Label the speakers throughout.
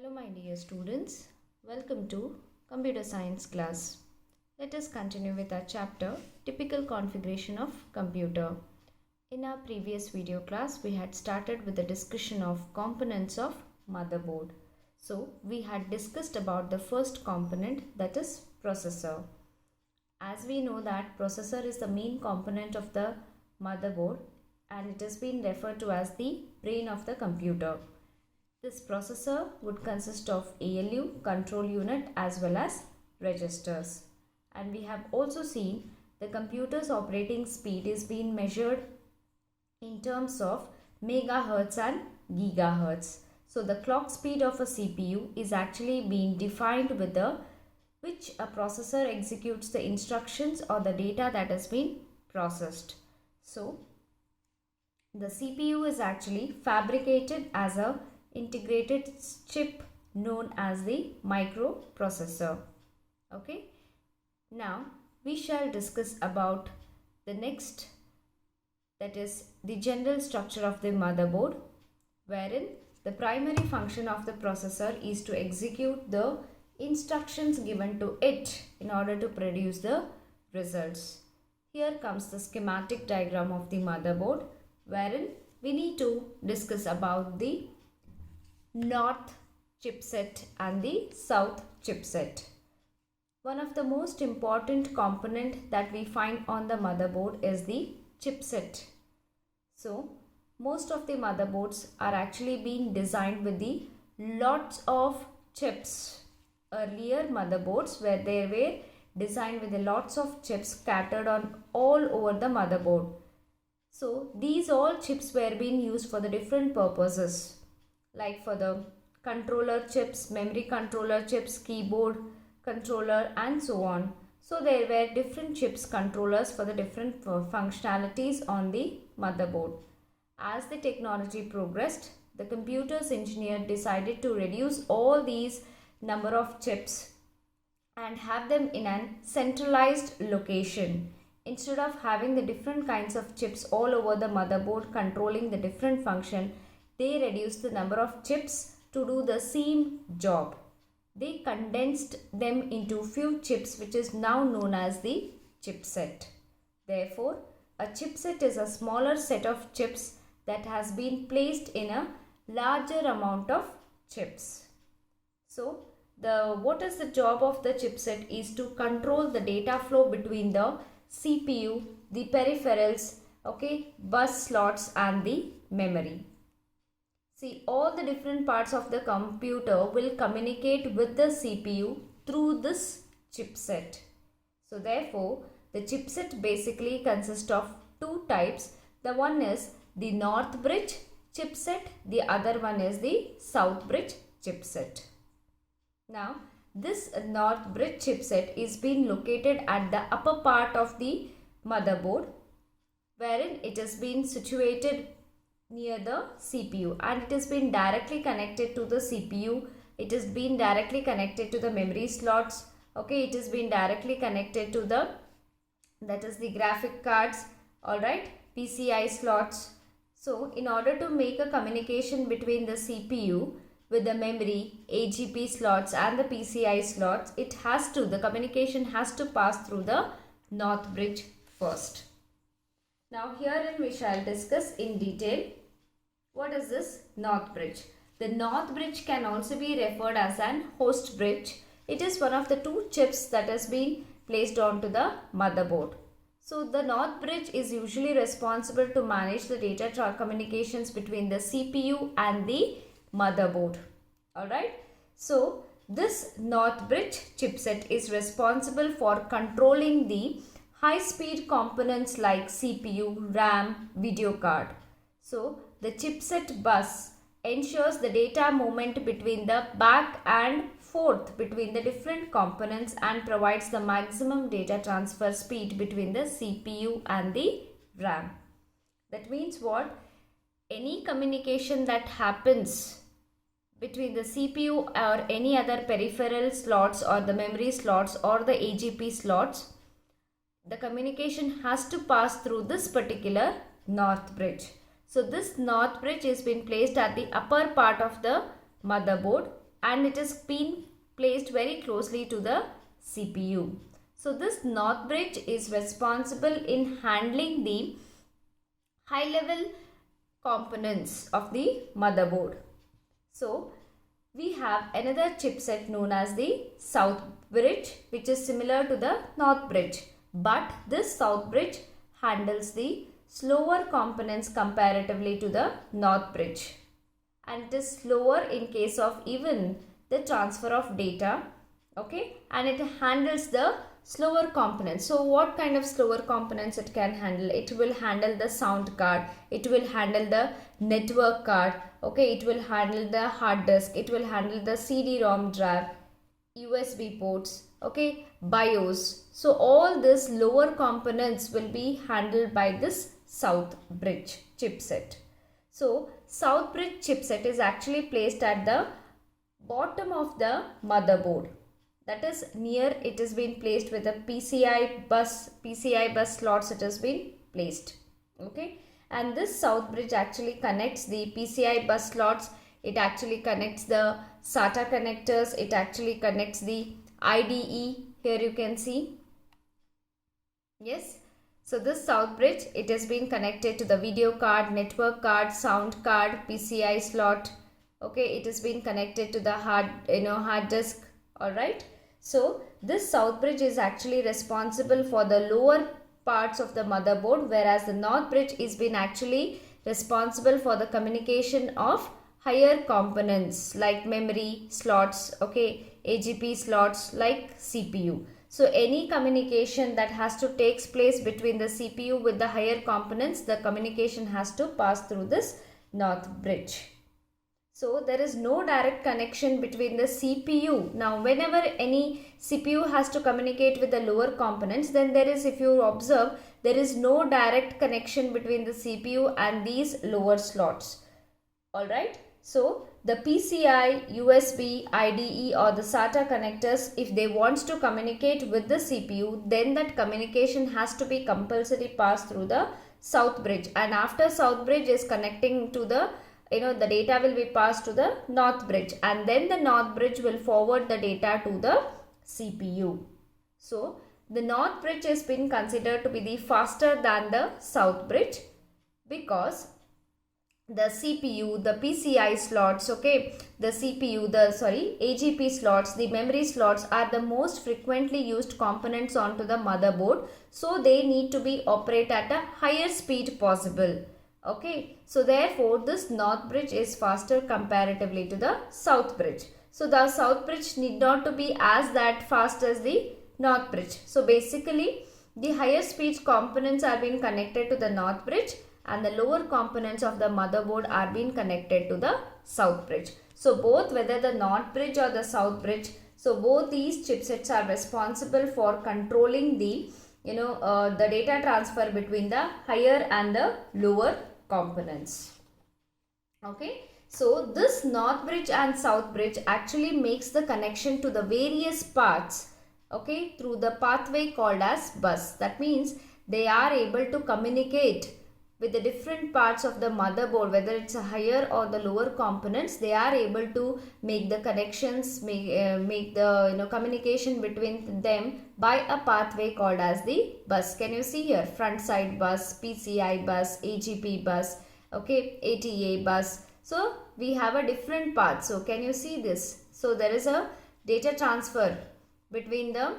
Speaker 1: Hello my dear students, welcome to computer science class. Let us continue with our chapter typical configuration of computer. In our previous video class we had started with the discussion of components of motherboard. So we had discussed about the first component, that is processor. As we know that processor is the main component of the motherboard and it has been referred to as the brain of the computer. This processor would consist of ALU, control unit, as well as registers. And we have also seen the computer's operating speed is being measured in terms of megahertz and gigahertz. So the clock speed of a CPU is actually being defined with which a processor executes the instructions or the data that has been processed. So the CPU is actually fabricated as a integrated chip known as the microprocessor. Okay, now we shall discuss about the next, that is the general structure of the motherboard, wherein the primary function of the processor is to execute the instructions given to it in order to produce the results. Here comes the schematic diagram of the motherboard, wherein we need to discuss about the north chipset and the south chipset. One of the most important component that we find on the motherboard is the chipset. So most of the motherboards are actually being designed with the lots of chips. Earlier motherboards where they were designed with the lots of chips scattered on all over the motherboard. So these all chips were being used for the different purposes, like for the controller chips, memory controller chips, keyboard controller, and so on. So there were different chips controllers for the different functionalities on the motherboard. As the technology progressed, the computer's engineer decided to reduce all these number of chips and have them in a centralized location. Instead of having the different kinds of chips all over the motherboard controlling the different function, they reduced the number of chips to do the same job. They condensed them into few chips, which is now known as the chipset. Therefore, a chipset is a smaller set of chips that has been placed in a larger amount of chips. So, what is the job of the chipset is to control the data flow between the CPU, the peripherals, bus slots, and the memory. See, all the different parts of the computer will communicate with the CPU through this chipset. So therefore, the chipset basically consists of two types. The one is the North Bridge chipset, the other one is the South Bridge chipset. Now, this North Bridge chipset is being located at the upper part of the motherboard, wherein it has been situated near the CPU and it has been directly connected to the CPU. It has been directly connected to the memory slots. It has been directly connected to the, that is the graphic cards, alright, PCI slots. So in order to make a communication between the CPU with the memory, AGP slots and the PCI slots, the communication has to pass through the North Bridge first. Now herein we shall discuss in detail what is this North Bridge. The North Bridge can also be referred as an host bridge. It is one of the two chips that has been placed onto the motherboard. So the North Bridge is usually responsible to manage the data communications between the CPU and the motherboard. Alright. So this North Bridge chipset is responsible for controlling the high-speed components like CPU, RAM, video card. So the chipset bus ensures the data movement between the back and forth between the different components and provides the maximum data transfer speed between the CPU and the RAM. That means what? Any communication that happens between the CPU or any other peripheral slots or the memory slots or the AGP slots, the communication has to pass through this particular North Bridge. So this North Bridge is been placed at the upper part of the motherboard and it is been placed very closely to the CPU. So this north bridge is responsible in handling the high level components of the motherboard. So we have another chipset known as the south bridge, which is similar to the north bridge, but this south bridge handles the slower components comparatively to the north bridge, and it is slower in case of even the transfer of data, okay, and it handles the slower components. So what kind of slower components it can handle? It will handle the sound card, it will handle the network card, okay, it will handle the hard disk, it will handle the CD-ROM drive, USB ports, okay, BIOS. So all these lower components will be handled by this south bridge chipset. So south bridge chipset is actually placed at the bottom of the motherboard. That is near, it has been placed with a PCI bus slots, it has been placed, okay. And this south bridge actually connects the PCI bus slots, it actually connects the SATA connectors, it actually connects the IDE, here you can see, yes. So this south bridge, it has been connected to the video card, network card, sound card, PCI slot, okay, it has been connected to the hard disk, alright. So this south bridge is actually responsible for the lower parts of the motherboard, whereas the north bridge is been actually responsible for the communication of higher components like memory slots, okay, AGP slots like CPU. So any communication that has to takes place between the CPU with the higher components, the communication has to pass through this north bridge. So there is no direct connection between the CPU. Now whenever any CPU has to communicate with the lower components, then there is, if you observe, there is no direct connection between the CPU and these lower slots. Alright. So the PCI, USB, IDE or the SATA connectors, if they want to communicate with the CPU, then that communication has to be compulsory passed through the south bridge, and after south bridge is connecting to the the data will be passed to the north bridge, and then the north bridge will forward the data to the CPU. So the north bridge has been considered to be the faster than the south bridge because the CPU, the PCI slots, okay, the CPU, AGP slots, the memory slots are the most frequently used components onto the motherboard. So they need to be operate at a higher speed possible. Okay, so therefore this north bridge is faster comparatively to the south bridge. So the south bridge need not to be as that fast as the north bridge. So basically the higher speed components are being connected to the north bridge and the lower components of the motherboard are being connected to the south bridge. So both, whether the north bridge or the south bridge, so both these chipsets are responsible for controlling the the data transfer between the higher and the lower components. Okay, so this north bridge and south bridge actually makes the connection to the various parts, okay, through the pathway called as bus. That means they are able to communicate with the different parts of the motherboard, whether it's a higher or the lower components. They are able to make the connections, make the communication between them by a pathway called as the bus. Can you see here? Front side bus, PCI bus, AGP bus, okay, ATA bus. So we have a different path. So can you see this? So there is a data transfer between the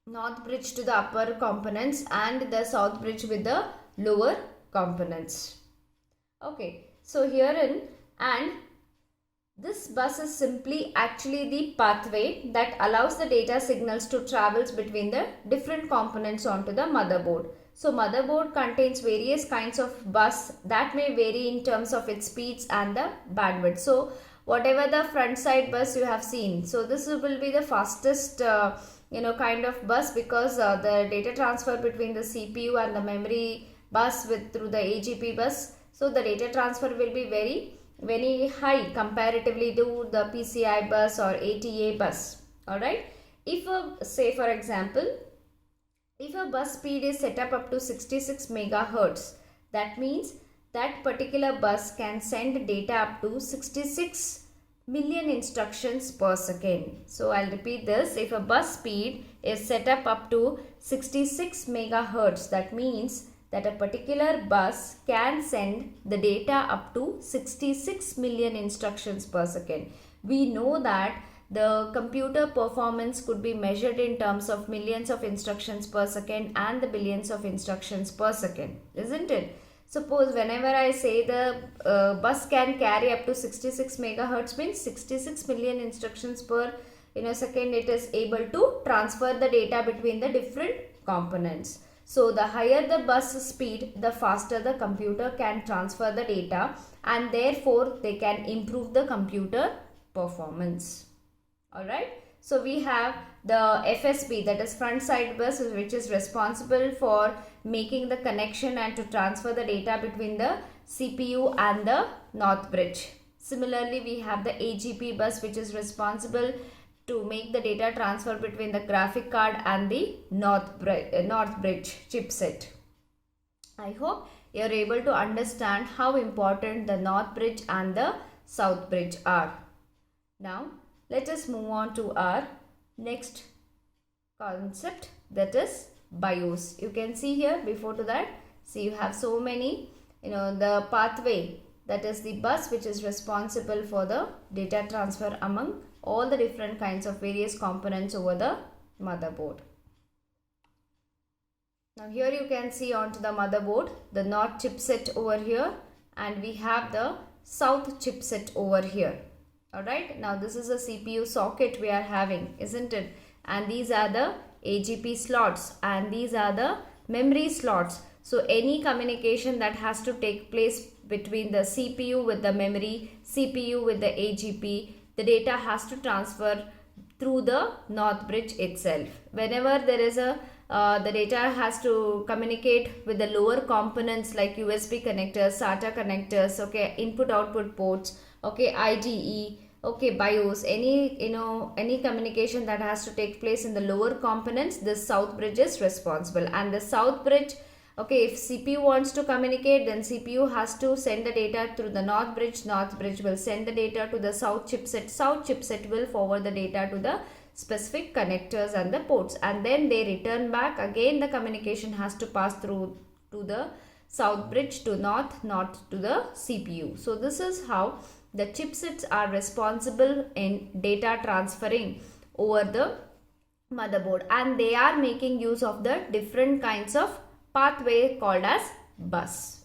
Speaker 1: north bridge to the upper components and the south bridge with the lower components. Okay, so herein, and this bus is simply actually the pathway that allows the data signals to travel between the different components onto the motherboard. So motherboard contains various kinds of bus that may vary in terms of its speeds and the bandwidth. So whatever the front side bus you have seen, so this will be the fastest kind of bus because the data transfer between the CPU and the memory bus through the AGP bus. So the data transfer will be very high comparatively to the PCI bus or ATA bus. Alright. If say for example, if a bus speed is set up to 66 megahertz, that means that particular bus can send data up to 66 million instructions per second. So I'll repeat this. If a bus speed is set up to 66 megahertz, that means that a particular bus can send the data up to 66 million instructions per second. We know that the computer performance could be measured in terms of millions of instructions per second and the billions of instructions per second, isn't it? Suppose whenever I say the bus can carry up to 66 megahertz means 66 million instructions per second, it is able to transfer the data between the different components. So the higher the bus speed, the faster the computer can transfer the data, and therefore they can improve the computer performance. Alright. So we have the FSB, that is front side bus, which is responsible for making the connection and to transfer the data between the CPU and the north bridge. Similarly, we have the AGP bus, which is responsible to make the data transfer between the graphic card and the north bridge chipset. I hope you are able to understand how important the north bridge and the south bridge are. Now, let us move on to our next concept, that is BIOS. You can see here, before to that, see you have so many, the pathway, that is the bus which is responsible for the data transfer among all the different kinds of various components over the motherboard. Now here you can see onto the motherboard the north chipset over here, and we have the south chipset over here. Alright, now this is a CPU socket we are having, isn't it? And these are the AGP slots and these are the memory slots. So any communication that has to take place between the CPU with the memory, CPU with the AGP, the data has to transfer through the north bridge itself. Whenever there is a the data has to communicate with the lower components like USB connectors, SATA connectors, okay, input output ports, okay, IDE, okay, BIOS, any communication that has to take place in the lower components, this south bridge is responsible. And the south bridge, okay, if CPU wants to communicate, then CPU has to send the data through the north bridge will send the data to the south chipset will forward the data to the specific connectors and the ports, and then they return back. Again the communication has to pass through to the south bridge to north to the CPU. So this is how the chipsets are responsible in data transferring over the motherboard, and they are making use of the different kinds of pathway called as bus.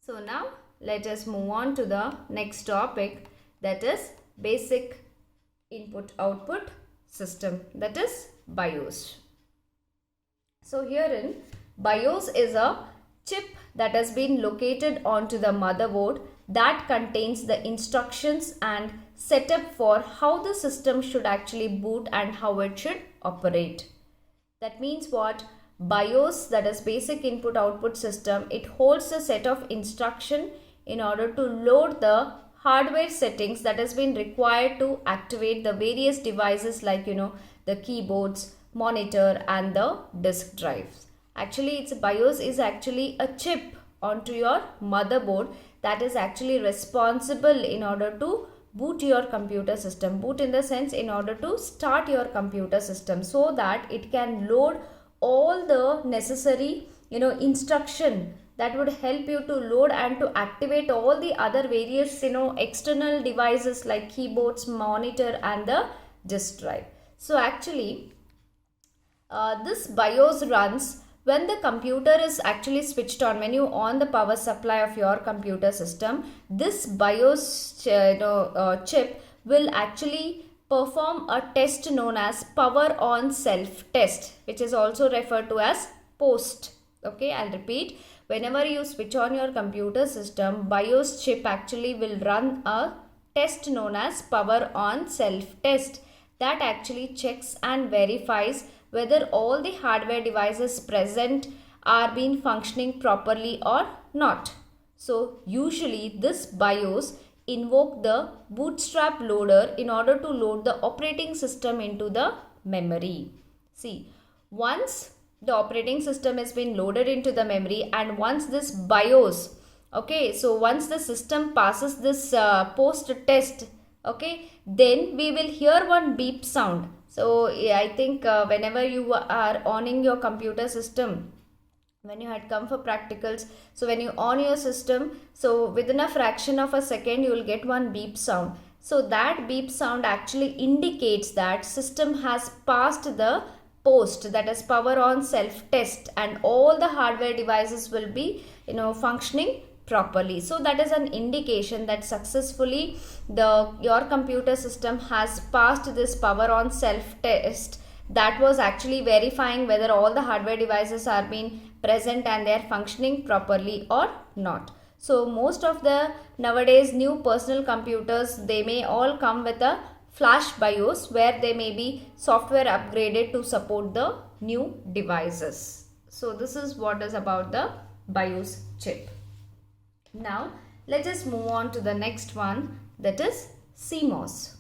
Speaker 1: So now let us move on to the next topic, that is basic input output system, that is BIOS. So herein BIOS is a chip that has been located onto the motherboard that contains the instructions and setup for how the system should actually boot and how it should operate. That means what? BIOS, that is basic input output system, it holds a set of instruction in order to load the hardware settings that has been required to activate the various devices like the keyboards, monitor and the disk drives. Actually its BIOS is actually a chip onto your motherboard that is actually responsible in order to boot your computer system. Boot in the sense in order to start your computer system so that it can load all the necessary instruction that would help you to load and to activate all the other various external devices like keyboards, monitor and the disk drive. So actually this BIOS runs when the computer is actually switched on. When you on the power supply of your computer system, this BIOS chip will actually perform a test known as power on self test, which is also referred to as POST. Okay, I'll repeat. Whenever you switch on your computer system, BIOS chip actually will run a test known as power on self test that actually checks and verifies whether all the hardware devices present are being functioning properly or not. So usually this BIOS invoke the bootstrap loader in order to load the operating system into the memory. See, once the operating system has been loaded into the memory and once this BIOS, okay, so once the system passes this post test, okay, then we will hear one beep sound. So yeah, I think whenever you are owning your computer system, when you had come for practicals, so when you on your system, so within a fraction of a second you will get one beep sound. So that beep sound actually indicates that system has passed the post, that is power on self test, and all the hardware devices will be functioning properly. So that is an indication that successfully your computer system has passed this power on self test, that was actually verifying whether all the hardware devices are being present and they are functioning properly or not. So most of the nowadays new personal computers, they may all come with a flash BIOS, where they may be software upgraded to support the new devices. So this is what is about the BIOS chip. Now let us move on to the next one, that is CMOS.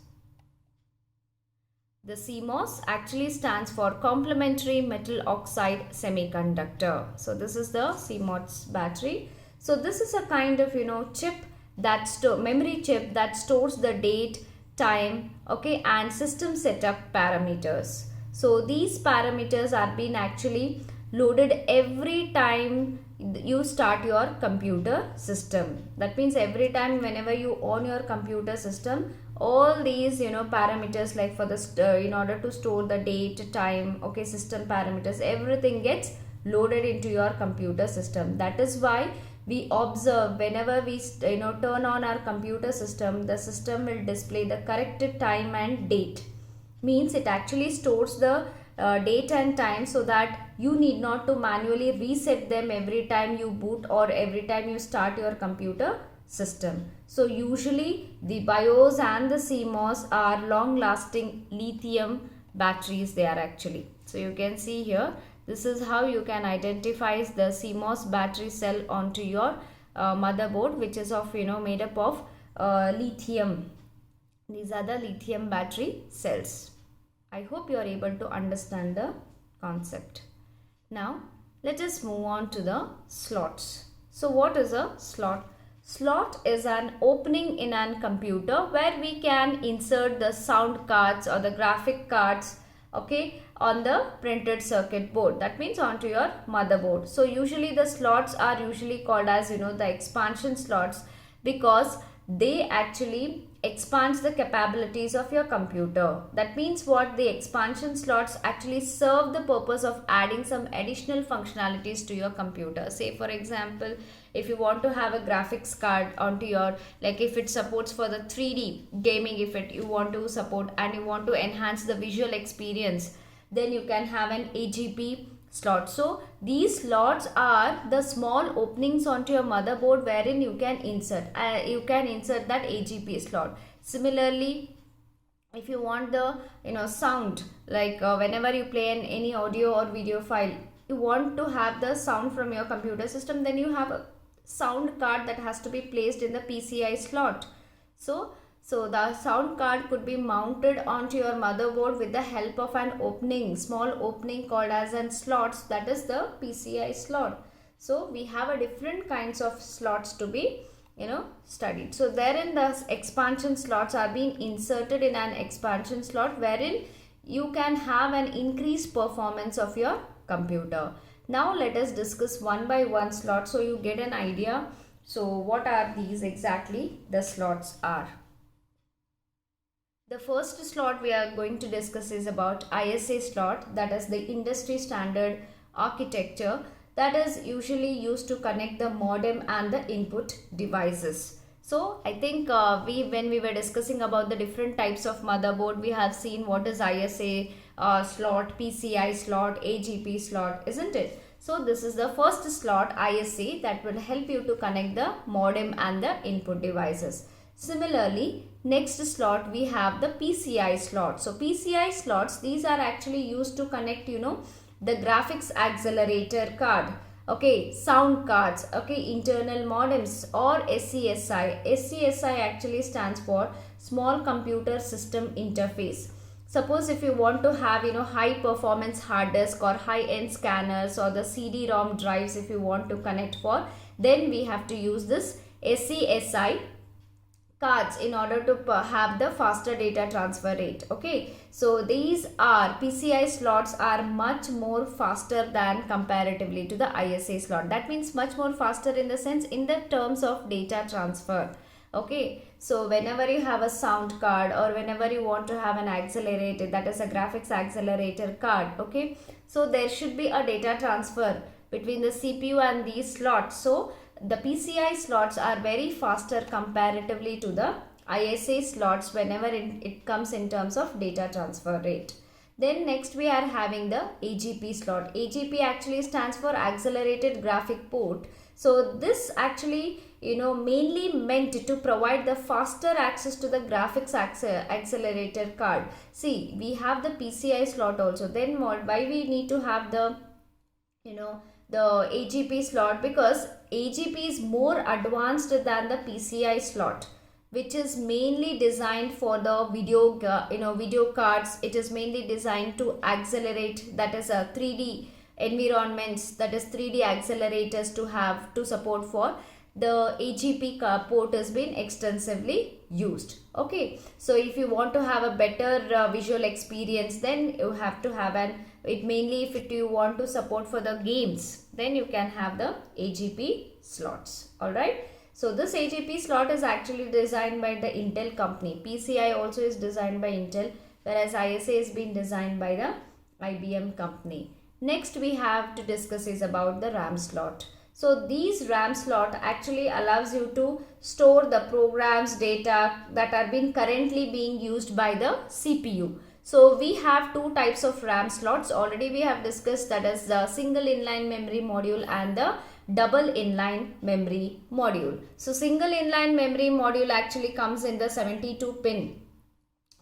Speaker 1: The CMOS actually stands for complementary metal oxide semiconductor. So this is the CMOS battery. So this is a kind of chip, that memory chip that stores the date, time, okay, and system setup parameters. So these parameters are being actually loaded every time you start your computer system. That means every time whenever you on your computer system, all these parameters, like for the in order to store the date, time, okay, system parameters, everything gets loaded into your computer system. That is why we observe whenever we turn on our computer system, the system will display the correct time and date. Means it actually stores the date and time, so that you need not to manually reset them every time you boot or every time you start your computer system. So usually the BIOS and the CMOS are long lasting lithium batteries, they are actually. So you can see here, this is how you can identify the CMOS battery cell onto your motherboard, which is of made up of lithium. These are the lithium battery cells. I hope you are able to understand the concept. Now let us move on to the slots. So what is a slot? Slot is an opening in a computer where we can insert the sound cards or the graphic cards, okay, on the printed circuit board. That means onto your motherboard. So usually the slots are usually called as the expansion slots, because they actually expands the capabilities of your computer. That means what, the expansion slots actually serve the purpose of adding some additional functionalities to your computer. Say for example, if you want to have a graphics card onto your, like if it supports for the 3D gaming, if you want to support and you want to enhance the visual experience, then you can have an AGP slot. So these slots are the small openings onto your motherboard wherein you can insert that AGP slot. Similarly, if you want the sound, like whenever you play any audio or video file, you want to have the sound from your computer system, then you have a sound card that has to be placed in the PCI slot. So the sound card could be mounted onto your motherboard with the help of an small opening called as an slots, that is the PCI slot. So we have a different kinds of slots to be studied. So therein the expansion slots are being inserted in an expansion slot wherein you can have an increased performance of your computer. Now let us discuss one by one slot so you get an idea. So what are these exactly the slots are? The first slot we are going to discuss is about ISA slot, that is the industry standard architecture, that is usually used to connect the modem and the input devices. So I think when we were discussing about the different types of motherboard, we have seen what is ISA slot, PCI slot, AGP slot, isn't it? So this is the first slot, ISA, that will help you to connect the modem and the input devices. Similarly, next slot we have the PCI slot. So PCI slots, these are actually used to connect the graphics accelerator card, okay, sound cards, okay, internal modems, or SCSI. SCSI actually stands for small computer system interface. Suppose if you want to have high performance hard disk or high end scanners or the CD-ROM drives, if you want to connect for, then we have to use this SCSI cards in order to have the faster data transfer rate. Okay, so these are PCI slots are much more faster than comparatively to the ISA slot. That means much more faster in the sense in the terms of data transfer. Okay, so whenever you have a sound card or whenever you want to have an accelerator, that is a graphics accelerator card, okay, so there should be a data transfer between the CPU and these slots. So the PCI slots are very faster comparatively to the ISA slots whenever it comes in terms of data transfer rate. Then next we are having the AGP slot. AGP actually stands for accelerated graphic port. So this actually mainly meant to provide the faster access to the graphics accelerator card. See, we have the PCI slot also. Then why we need to have the the AGP slot? Because AGP is more advanced than the PCI slot, which is mainly designed for the video cards. It is mainly designed to accelerate, that is a 3D environments, that is 3D accelerators to have to support for the AGP port has been extensively used. Okay, so if you want to have a better visual experience, then you have to have mainly if you want to support for the games, then you can have the AGP slots. All right, so this AGP slot is actually designed by the Intel company. PCI also is designed by Intel, whereas ISA is being designed by the IBM company. Next we have to discuss is about the RAM slot. So these RAM slot actually allows you to store the programs data that are currently being used by the CPU. So we have two types of RAM slots. Already we have discussed, that is the single inline memory module and the double inline memory module. So single inline memory module actually comes in the 72 pin.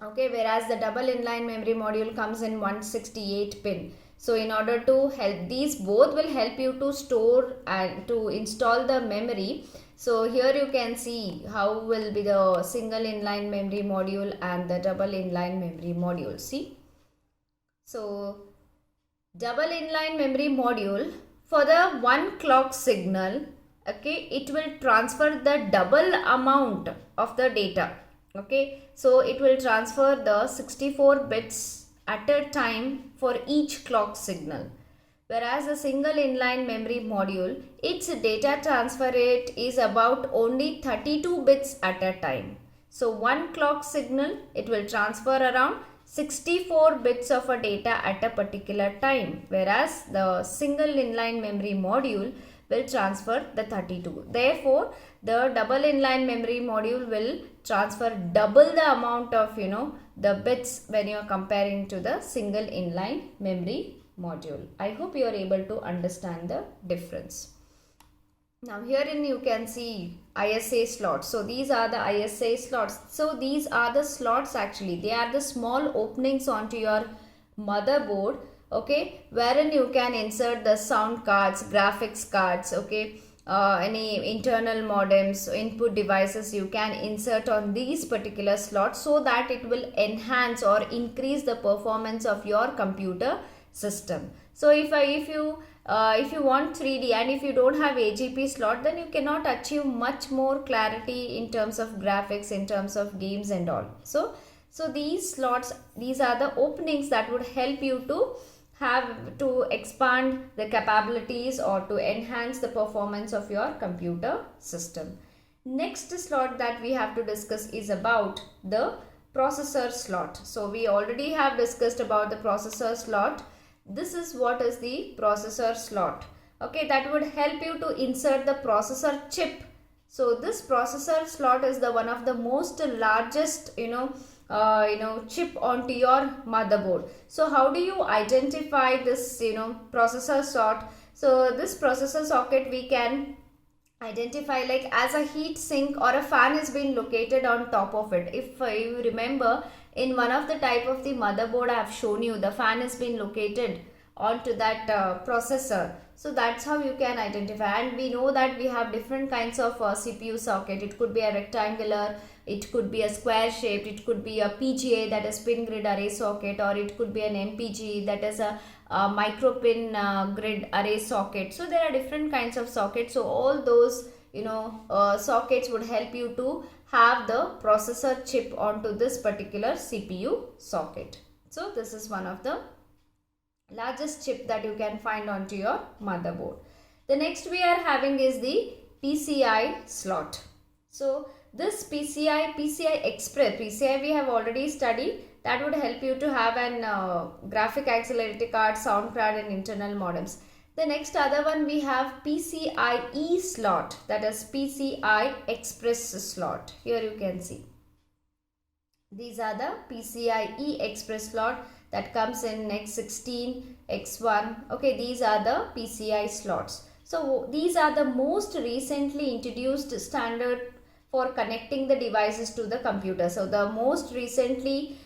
Speaker 1: Okay, whereas the double inline memory module comes in 168 pin. So in order to help, these both will help you to store and to install the memory. So here you can see how will be the single inline memory module and the double inline memory module. See, so double inline memory module, for the one clock signal, okay, it will transfer the double amount of the data. Okay, so it will transfer the 64 bits at a time for each clock signal, whereas a single inline memory module, its data transfer rate is about only 32 bits at a time. So one clock signal, it will transfer around 64 bits of a data at a particular time, whereas the single inline memory module will transfer the 32. Therefore, the double inline memory module will transfer double the amount of the bits when you are comparing to the single inline memory module. I hope you are able to understand the difference. Now herein you can see ISA slots. So these are the ISA slots. So these are the slots actually. They are the small openings onto your motherboard, okay, wherein you can insert the sound cards, graphics cards, okay, any internal modems, input devices you can insert on these particular slots, so that it will enhance or increase the performance of your computer system. So if you want 3D and if you don't have AGP slot, then you cannot achieve much more clarity in terms of graphics, in terms of games and all. So these slots, these are the openings that would help you to have to expand the capabilities or to enhance the performance of your computer system. Next slot that we have to discuss is about the processor slot. So we already have discussed about the processor slot. This is what is the processor slot. Okay, that would help you to insert the processor chip. So this processor slot is the one of the most largest chip onto your motherboard. So how do you identify this processor slot? So this processor socket we can identify like as a heat sink or a fan is being located on top of it. If you remember, in one of the type of the motherboard I have shown you, the fan is being located onto that processor. So that's how you can identify. And we know that we have different kinds of CPU socket. It could be a rectangular, it could be a square shaped, it could be a PGA, that is pin grid array socket, or it could be an MPG, that is a micro pin grid array socket. So there are different kinds of sockets. So all those sockets would help you to have the processor chip onto this particular CPU socket. So this is one of the largest chip that you can find onto your motherboard. The next we are having is the PCI slot. So this PCI Express, PCI we have already studied. That would help you to have an graphic accelerator card, sound card and internal modems. The next other one we have PCIe slot, that is PCI Express slot. Here you can see. These are the PCIe Express slot that comes in X16, X1. Okay, these are the PCI slots. So these are the most recently introduced standard for connecting the devices to the computer. So the most recently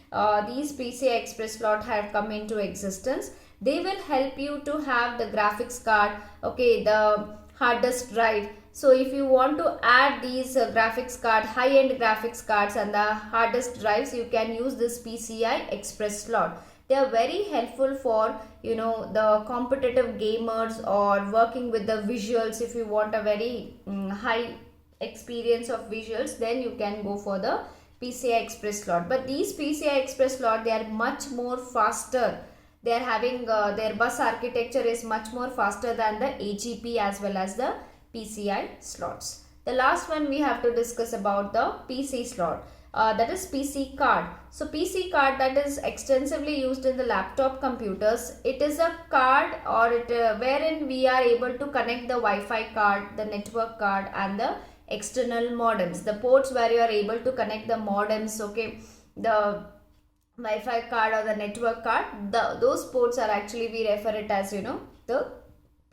Speaker 1: these PCI Express slot have come into existence. They will help you to have the graphics card, okay, the hard disk drive. So if you want to add these graphics card, high-end graphics cards and the hard disk drives, you can use this PCI Express slot. They are very helpful for, you know, the competitive gamers or working with the visuals. If you want a very high experience of visuals, then you can go for the PCI Express slot. But these PCI Express slot, they are much more faster. They are having their bus architecture is much more faster than the AGP as well as the PCI slots. The last one we have to discuss about the PC slot. That is PC card. So PC card, that is extensively used in the laptop computers. It is a card or wherein we are able to connect the Wi-Fi card, the network card and the external modems. The ports where you are able to connect the modems, okay, the Wi-Fi card or the network card, those ports are actually, we refer it as, you know, the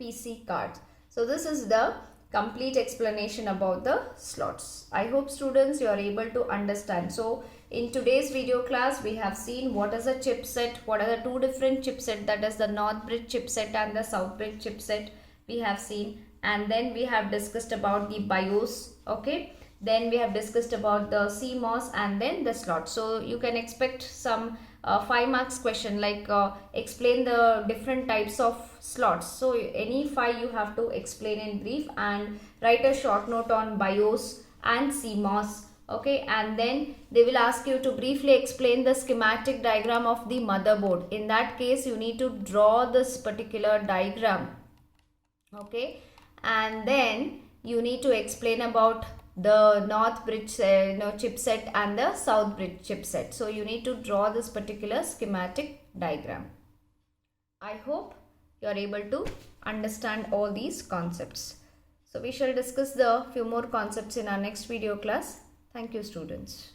Speaker 1: PC cards. So this is the complete explanation about the slots. I hope students you are able to understand. So in today's video class we have seen what is a chipset, what are the two different chipset, that is the North Bridge chipset and the South Bridge chipset we have seen, and then we have discussed about the BIOS, okay. Then we have discussed about the CMOS and then the slot. So you can expect some 5 marks question like explain the different types of slots. So any 5 you have to explain in brief and write a short note on BIOS and CMOS, okay. And then they will ask you to briefly explain the schematic diagram of the motherboard. In that case you need to draw this particular diagram, okay. And then you need to explain about the North Bridge chipset and the South Bridge chipset. So you need to draw this particular schematic diagram. I hope you are able to understand all these concepts. So we shall discuss the few more concepts in our next video class. Thank you, students.